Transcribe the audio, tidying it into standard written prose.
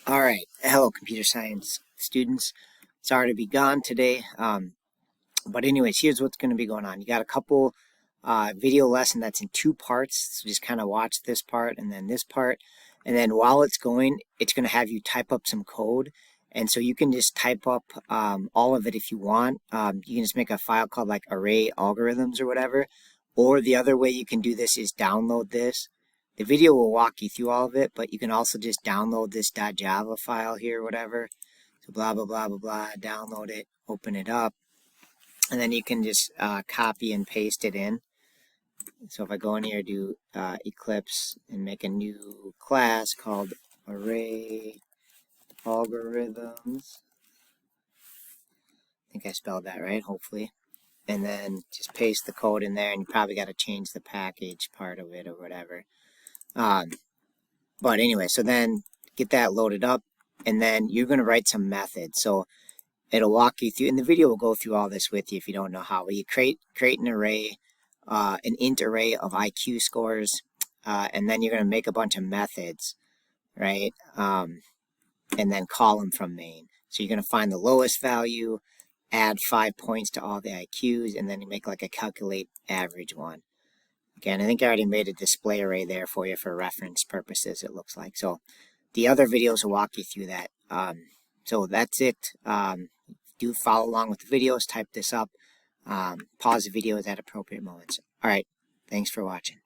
All right. Hello, computer science students. Sorry to be gone today. But anyways, here's what's going to be going on. You got a couple video lesson that's in two parts. So just kind of watch this part and then this part. And then while it's going, it's going to have you type up some code. And so you can just type up all of it if you want. You can just make a file called like array algorithms or whatever. Or the other way you can do this is download this. The video will walk you through all of it, but you can also just download this .java file here, whatever. So blah, blah, blah, blah, blah, download it, open it up, and then you can just copy and paste it in. So if I go in here, do Eclipse and make a new class called Array Algorithms. I think I spelled that right, hopefully. And then just paste the code in there, and you probably got to change the package part of it or whatever. But anyway, so then get that loaded up, and then you're going to write some methods. So it'll walk you through, and the video will go through all this with you if you don't know how. But you create an array, an int array of IQ scores, and then you're going to make a bunch of methods, right? And then call them from main. So you're going to find the lowest value, add 5 points to all the IQs, and then you make like a calculate average one. Again, I think I already made a display array there for you for reference purposes, it looks like. So the other videos will walk you through that. So that's it. Do follow along with the videos, type this up, pause the videos at appropriate moments. All right, thanks for watching.